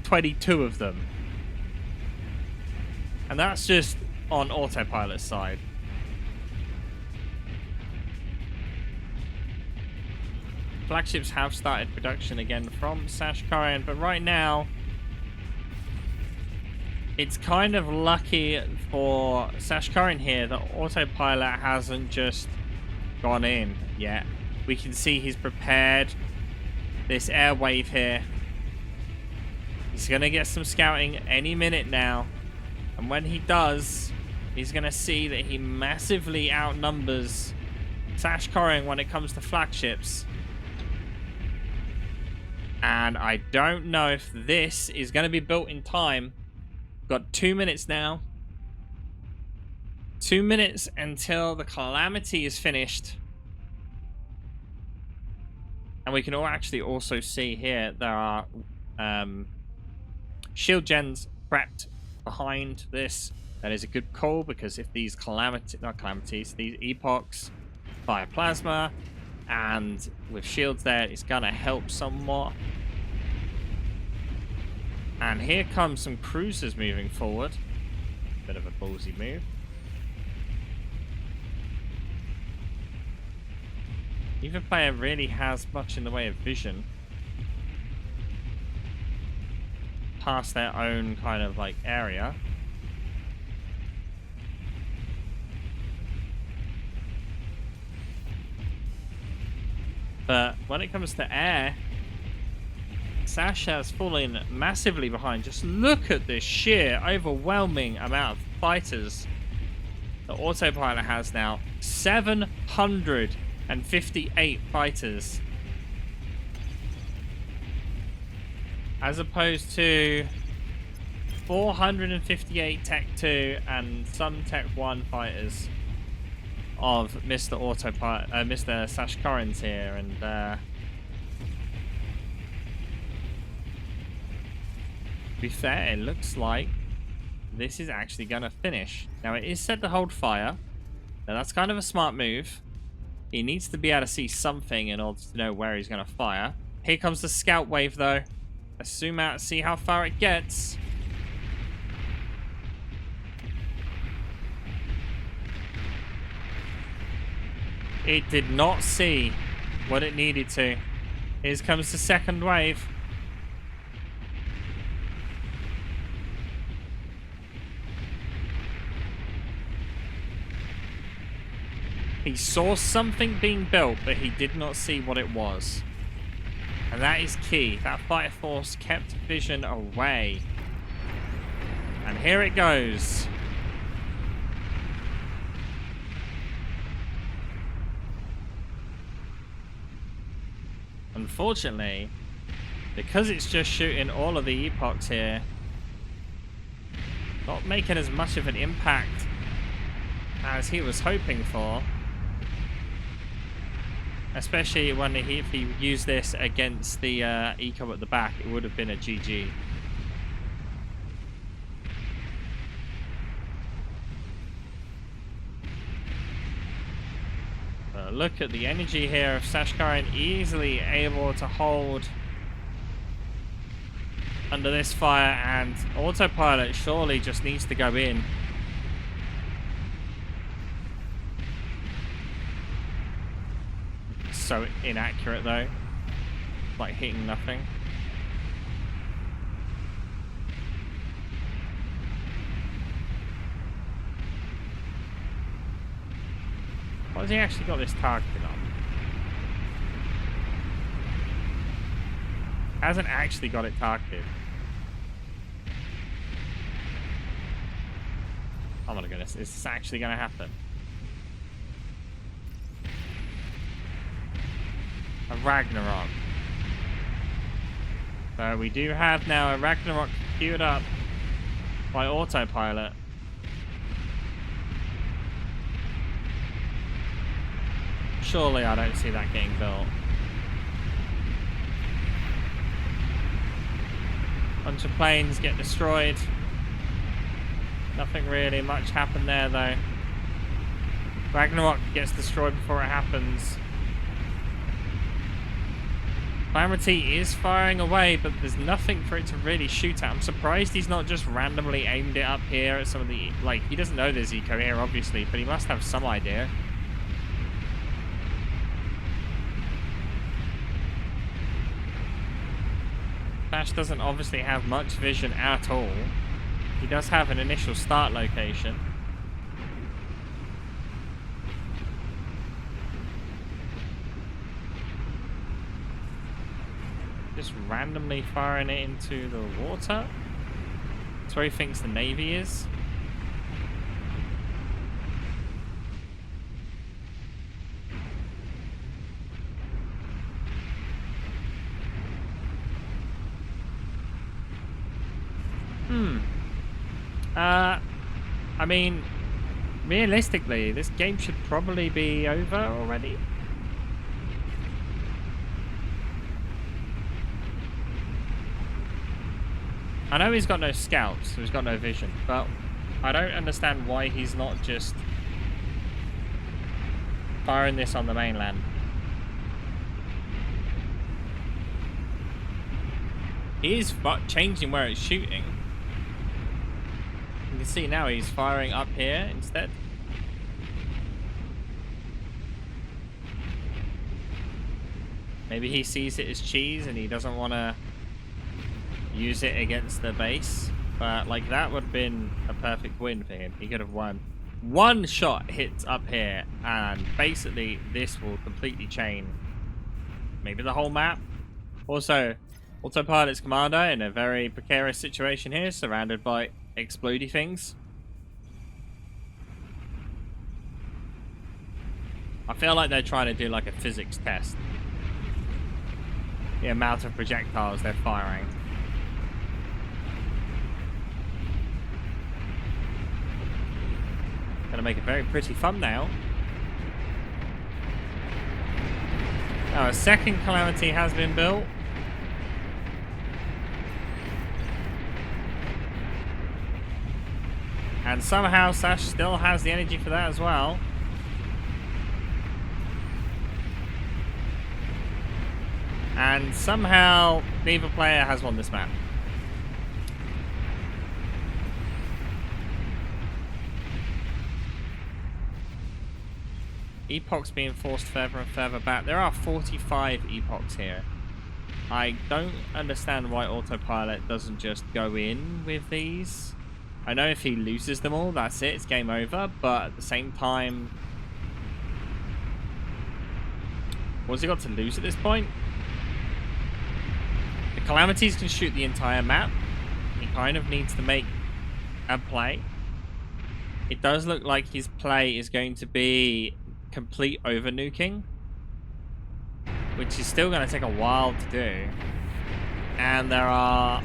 22 of them. And that's just on Autopilot's side. Flagships have started production again from Sashkorin, but right now it's kind of lucky for Sashkorin here that Autopilot hasn't just gone in yet. We can see he's prepared this air wave here. He's going to get some scouting any minute now. And when he does, he's going to see that he massively outnumbers Sashkorin when it comes to flagships. And I don't know if this is going to be built in time. Got 2 minutes now. 2 minutes until the Calamity is finished. And we can all actually also see here there are shield gens prepped behind this. That is a good call, because if these these epochs fire plasma, and with shields there, it's gonna help somewhat. And here comes some cruisers moving forward. Bit of a ballsy move. Neither player really has much in the way of vision past their own kind of like area. But when it comes to air, Sash has fallen massively behind. Just look at this sheer overwhelming amount of fighters that Autopilot has now. 758 fighters. As opposed to 458 Tech 2 and some Tech 1 fighters of Mr. Autopilot, Mr. Sashkorin's here, and to be fair, it looks like this is actually going to finish. Now, it is said to hold fire. Now, that's kind of a smart move. He needs to be able to see something in order to know where he's going to fire. Here comes the scout wave, though. Let's zoom out and see how far it gets. It did not see what it needed to. Here comes the second wave. He saw something being built, but he did not see what it was. And that is key. That fighter force kept vision away. And here it goes. Unfortunately, because it's just shooting all of the epochs here, not making as much of an impact as he was hoping for. Especially when if he used this against the eco at the back, it would have been a GG. Look at the energy here of Sashkorin, easily able to hold under this fire, and Autopilot surely just needs to go in. So inaccurate though, like hitting nothing. What has he actually got this targeted on? Hasn't actually got it targeted. Oh my goodness, is this actually going to happen? A Ragnarok. So we do have now a Ragnarok queued up by Autopilot. Surely I don't see that getting built. Bunch of planes get destroyed. Nothing really much happened there though. Ragnarok gets destroyed before it happens. Calamity is firing away, but there's nothing for it to really shoot at. I'm surprised he's not just randomly aimed it up here at some of the... Like, he doesn't know there's eco here, obviously, but he must have some idea. Sash doesn't obviously have much vision at all. He does have an initial start location. Just randomly firing it into the water. That's where he thinks the Navy is. I mean, realistically, this game should probably be over already. I know he's got no scouts, so he's got no vision, but I don't understand why he's not just firing this on the mainland. He is changing where it's shooting. You can see now he's firing up here instead. Maybe he sees it as cheese and he doesn't want to use it against the base. But like that would have been a perfect win for him. He could have won. One shot hits up here and basically this will completely chain maybe the whole map. Also, Autopilot's commander in a very precarious situation here, surrounded by explodey things. I feel like they're trying to do like a physics test. The amount of projectiles they're firing. Gonna make a very pretty thumbnail. Now a second Calamity has been built. And somehow Sash still has the energy for that as well. And somehow neither player has won this map. Epochs being forced further and further back. There are 45 epochs here. I don't understand why Autopilot doesn't just go in with these. I know if he loses them all, that's it, it's game over, but at the same time, what's he got to lose at this point? The Calamities can shoot the entire map. He kind of needs to make a play. It does look like his play is going to be complete over nuking. which is still going to take a while to do. And there are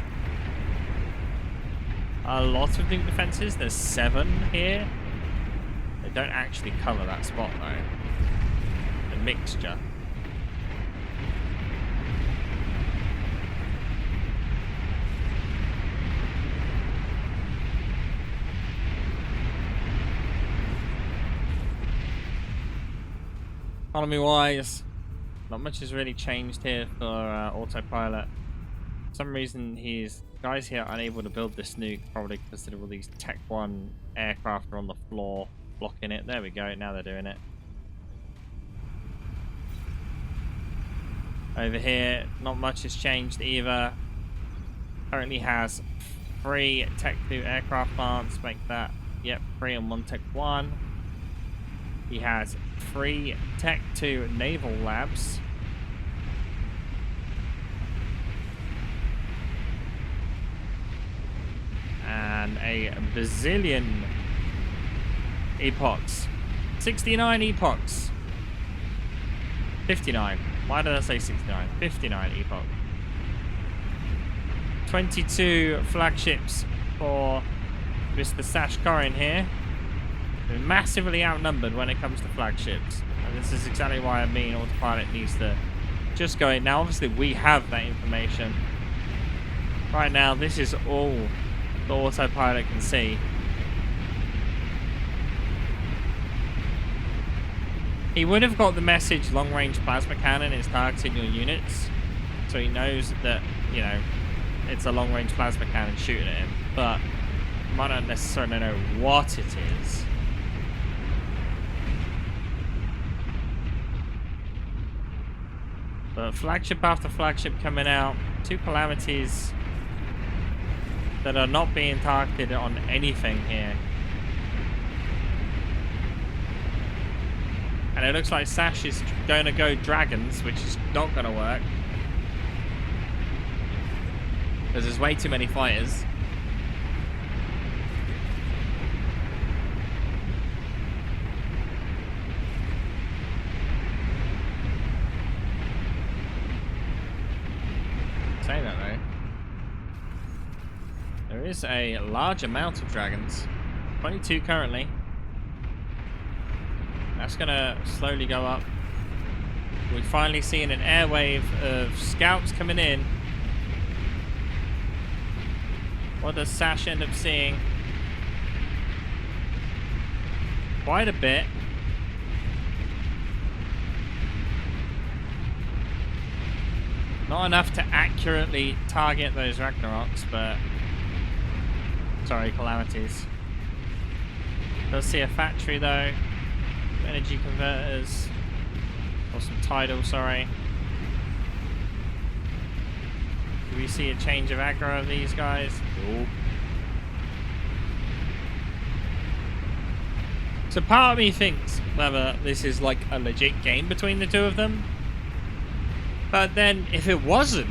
a lot of nuke defenses. There's 7 here. They don't actually cover that spot though. The mixture. Economy wise, not much has really changed here for Autopilot. For some reason, his guys here are unable to build this nuke, probably because all these Tech 1 aircraft are on the floor blocking it. There we go, now they're doing it. Over here, not much has changed either. Currently has 3 Tech 2 aircraft plants, make that, yep, 3 and 1 Tech 1. He has 3 Tech 2 naval labs. And a bazillion epochs. 69 epochs. 59. Why did I say 69? 59 epoch. 22 flagships for Mr. Sashkorin here. They're massively outnumbered when it comes to flagships. And this is exactly why I mean Autopilot needs to just go in. Now, obviously, we have that information. Right now, this is all the Autopilot can see. He would have got the message long-range plasma cannon is targeting your units. So he knows that, you know, it's a long-range plasma cannon shooting at him. But he might not necessarily know what it is. But flagship after flagship coming out. 2 calamities that are not being targeted on anything here. And it looks like Sash is going to go dragons, which is not going to work. Because there's way too many fighters. Say that though. There is a large amount of dragons. 22 currently. That's gonna slowly go up. We're finally seeing an airwave of scouts coming in. What does Sash end up seeing? Quite a bit. Not enough to accurately target those Ragnaroks, but... Sorry, calamities. Does see a factory though. Energy converters. Or some tidal, sorry. Do we see a change of aggro of these guys? Nope. So part of me thinks whether this is like a legit game between the two of them. But then, if it wasn't,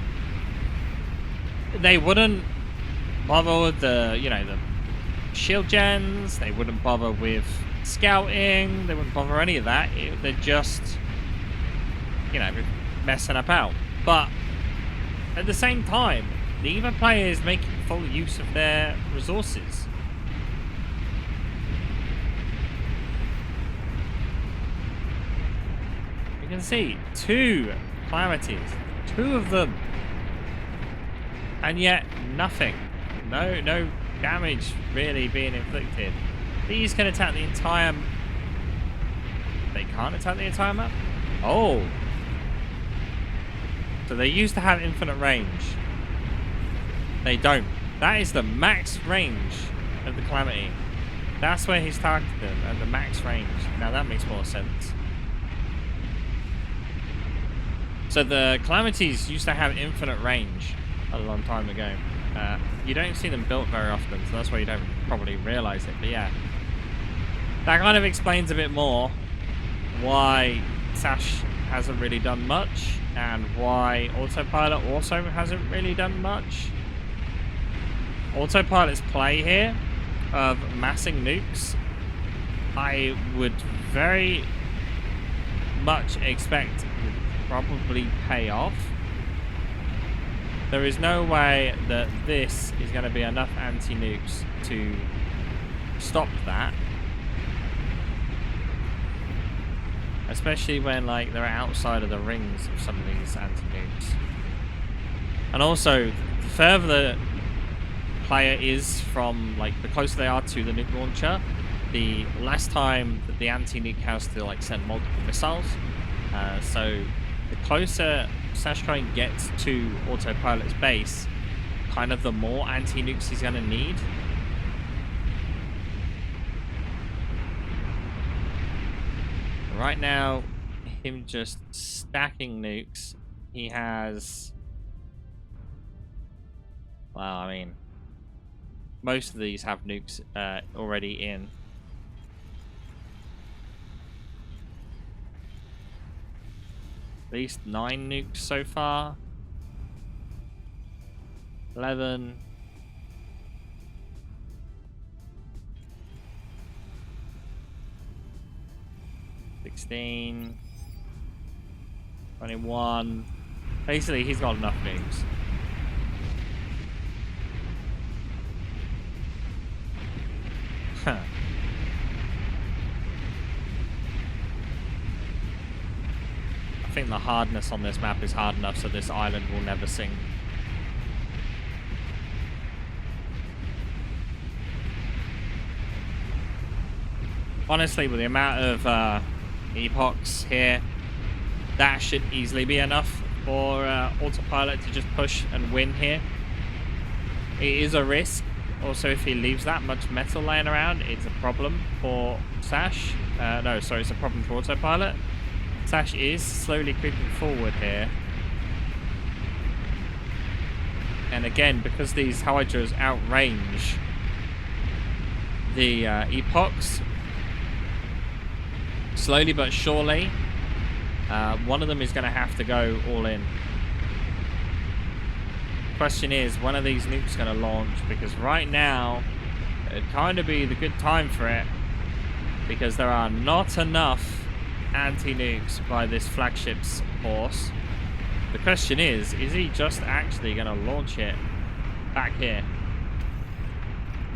they wouldn't bother with the, you know, the shield gens. They wouldn't bother with scouting. They wouldn't bother any of that. They're just, you know, messing about. But at the same time, neither player is making full use of their resources. You can see 2 calamities, 2 of them, and yet nothing, no damage really being inflicted. These can attack the entire. They can't attack the entire map. Oh, so they used to have infinite range. They don't. That is the max range of the calamity. That's where he's targeted them, at the max range. Now that makes more sense. So the calamities used to have infinite range a long time ago. You don't see them built very often, so that's why you don't probably realize it. But yeah, that kind of explains a bit more why Sash hasn't really done much and why Autopilot also hasn't really done much. Autopilot's play here of massing nukes, I would very much expect probably pay off. There is no way that this is going to be enough anti-nukes to stop that. Especially when, like, they're outside of the rings of some of these anti-nukes. And also, the further the player is from, like, the closer they are to the nuke launcher, the less time that the anti-nuke has to, like, send multiple missiles. So the closer Sashkorin gets to Autopilot's base, kind of the more anti-nukes he's going to need. Right now, him just stacking nukes, he has... Well, I mean, most of these have nukes already in. At least 9 nukes so far. 11. $16. 21. Basically, he's got enough nukes. Huh. I think the hardness on this map is hard enough so this island will never sink. Honestly, with the amount of epochs here, that should easily be enough for Autopilot to just push and win here. It is a risk. Also, if he leaves that much metal laying around, it's a problem for Sash. No, sorry, it's a problem for Autopilot. Sash is slowly creeping forward here. And again, because these Hydras outrange the epochs, slowly but surely, one of them is going to have to go all in. Question is, when are these nukes going to launch? Because right now, it'd kind of be the good time for it, because there are not enough anti-nukes by this flagship's force. The question is he just actually going to launch it back here?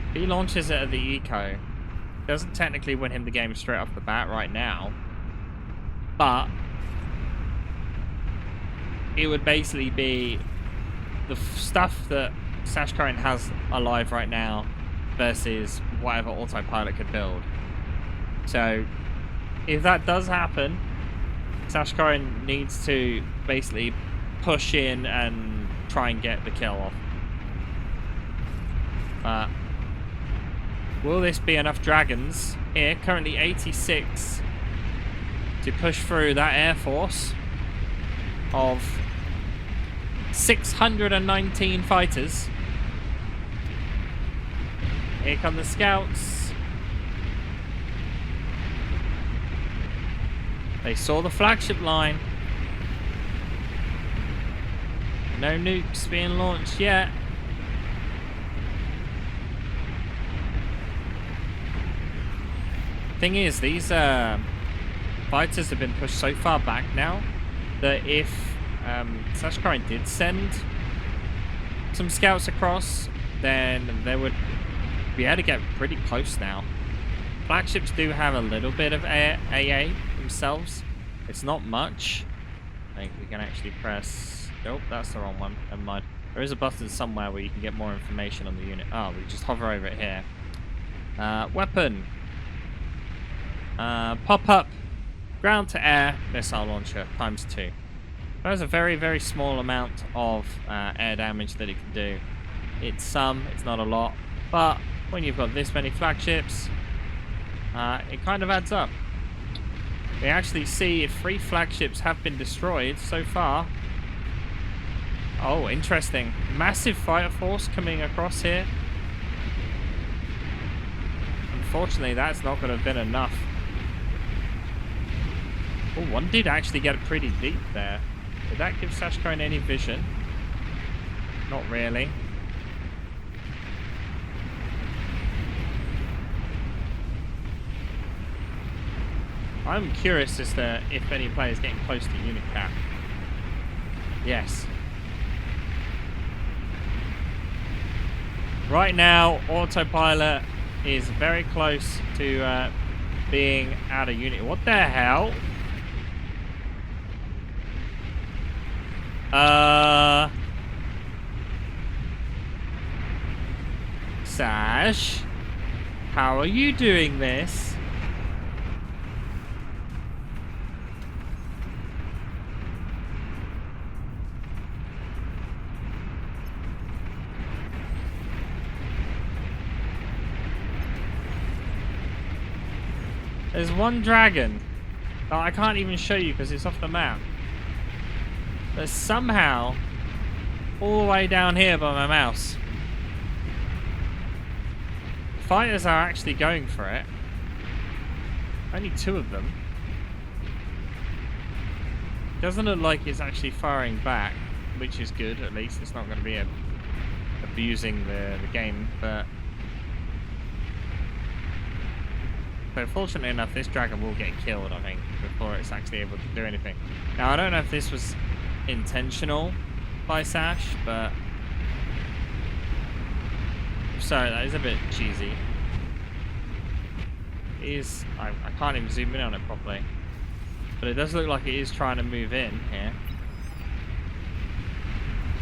If he launches it at the eco, it doesn't technically win him the game straight off the bat right now, but it would basically be the stuff that Sashkorin has alive right now versus whatever Autopilot could build. So if that does happen, Sashkorin needs to basically push in and try and get the kill off. Will this be enough dragons here? Currently 86 to push through that air force of 619 fighters. Here come the scouts. They saw the flagship line. No nukes being launched yet. Thing is, these fighters have been pushed so far back now that if Sashkorin did send some scouts across, then they would be able to get pretty close now. Flagships do have a little bit of AA themselves. It's not much. I think we can actually press... Nope, that's the wrong one. Never mind. There is a button somewhere where you can get more information on the unit. Oh, we just hover over it here. Weapon. Pop-up. Ground-to-air missile launcher ×2. There's a very, very small amount of air damage that it can do. It's some, it's not a lot. But when you've got this many flagships, it kind of adds up. We actually see 3 flagships have been destroyed so far. Oh, interesting. Massive fighter force coming across here. Unfortunately, that's not going to have been enough. Oh, one did actually get pretty deep there. Did that give Sashkorin any vision? Not really. I'm curious as to if any players getting close to unit cap. Yes. Right now, Autopilot is very close to being out of unit. What the hell? Sash, how are you doing this? There's one dragon that I can't even show you because it's off the map. But somehow, all the way down here by my mouse, fighters are actually going for it. Only 2 of them. Doesn't look like it's actually firing back, which is good. At least it's not going to be abusing the game. But fortunately enough, this dragon will get killed, I think, before it's actually able to do anything. Now, I don't know if this was intentional by Sash, but sorry, that is a bit cheesy. It is. I can't even zoom in on it properly, but it does look like it is trying to move in here.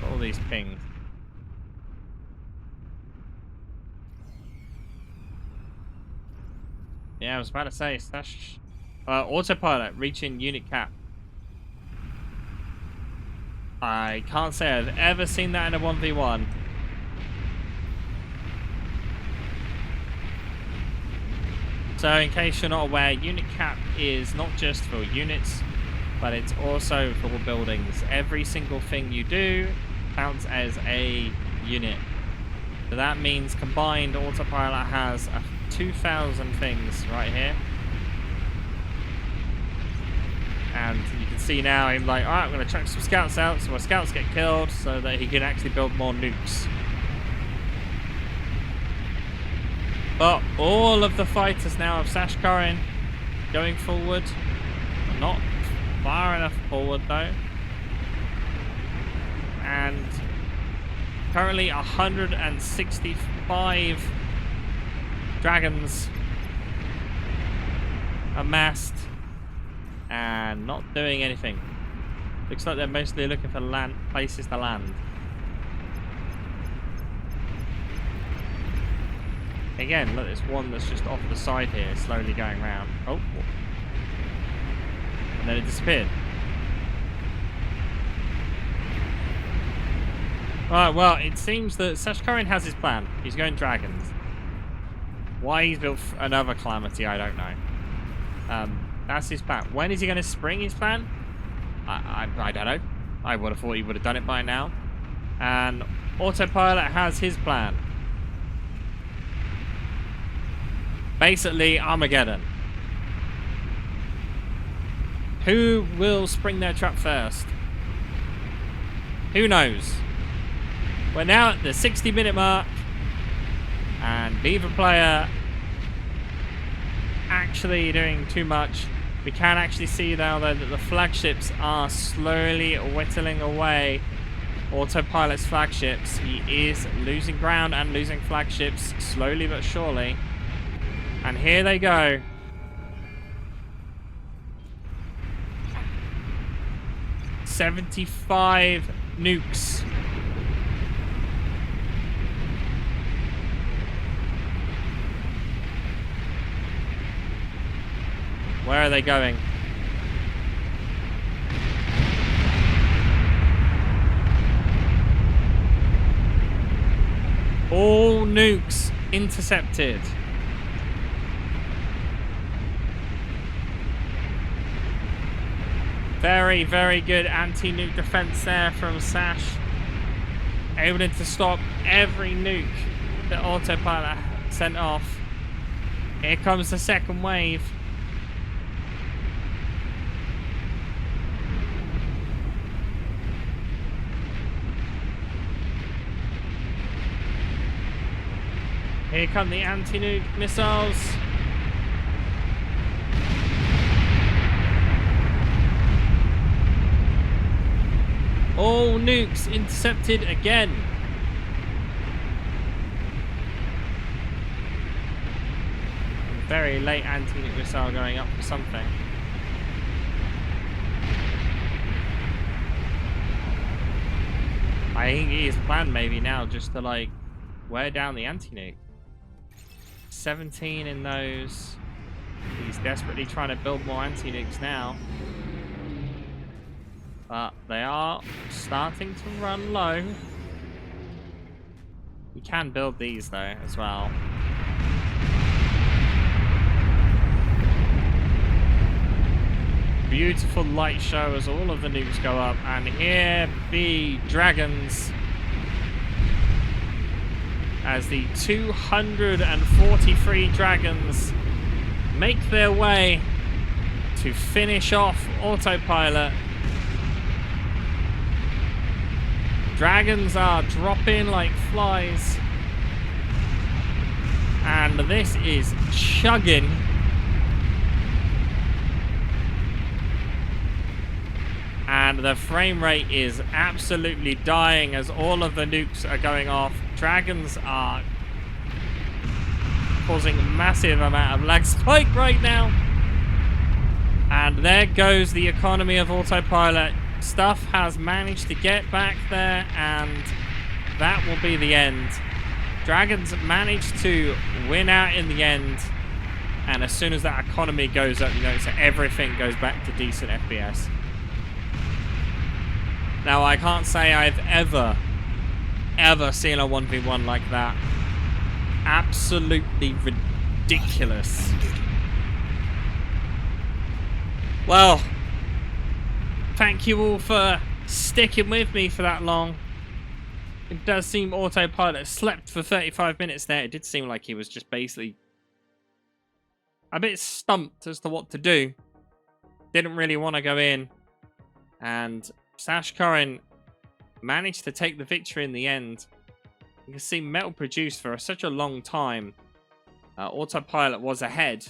All these pings. Yeah, I was about to say, Sash. Autopilot reaching unit cap. I can't say I've ever seen that in a 1v1. So in case you're not aware, unit cap is not just for units, but it's also for buildings. Every single thing you do counts as a unit. So that means combined, Autopilot has 2,000 things right here. And you can see now I'm like, alright, I'm going to chuck some scouts out so my scouts get killed so that he can actually build more nukes. But all of the fighters now of Sashkorin going forward. Not far enough forward though. And currently 165 dragons amassed and not doing anything. Looks like they're mostly looking for places to land. Again, look, there's one that's just off the side here, slowly going around. Oh. And then it disappeared. Alright, well, it seems that Sashkorin has his plan. He's going dragons. Why he's built another calamity, I don't know. That's his plan. When is he going to spring his plan? I don't know. I would have thought he would have done it by now. And Autopilot has his plan. Basically, Armageddon. Who will spring their trap first? Who knows? We're now at the 60-minute mark, and neither player actually doing too much. We can actually see now though that the flagships are slowly whittling away. Autopilot's flagships. He is losing ground and losing flagships slowly but surely. And here they go. $75 nukes. Where are they going? All nukes intercepted. Very, very good anti-nuke defense there from Sash. Able to stop every nuke that Autopilot sent off. Here comes the second wave. Here come the anti-nuke missiles. All nukes intercepted again. Very late anti-nuke missile going up for something. I think he is planned maybe now just to like wear down the anti-nuke. 17 in those. He's desperately trying to build more anti-nukes now. But they are starting to run low. You can build these though as well. Beautiful light show as all of the nukes go up, and here be dragons as the 243 dragons make their way to finish off Autopilot. Dragons are dropping like flies, and this is chugging. And the frame rate is absolutely dying as all of the nukes are going off. Dragons are causing a massive amount of lag spike right now. And there goes the economy of Autopilot. Stuff has managed to get back there, and that will be the end. Dragons managed to win out in the end. And as soon as that economy goes up, you know, so everything goes back to decent FPS. Now, I can't say I've ever seen a 1v1 like that. Absolutely ridiculous. Well, thank you all for sticking with me for that long. It does seem Autopilot slept for 35 minutes there. It did seem like he was just basically a bit stumped as to what to do. Didn't really want to go in. And Sashkorin managed to take the victory in the end. You can see metal produced for such a long time. Autopilot was ahead,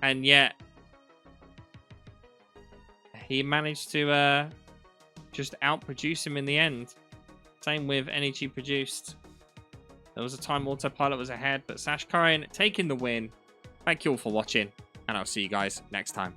and yet he managed to just outproduce him in the end. Same with energy produced. There was a time Autopilot was ahead, but Sashkorin taking the win. Thank you all for watching, and I'll see you guys next time.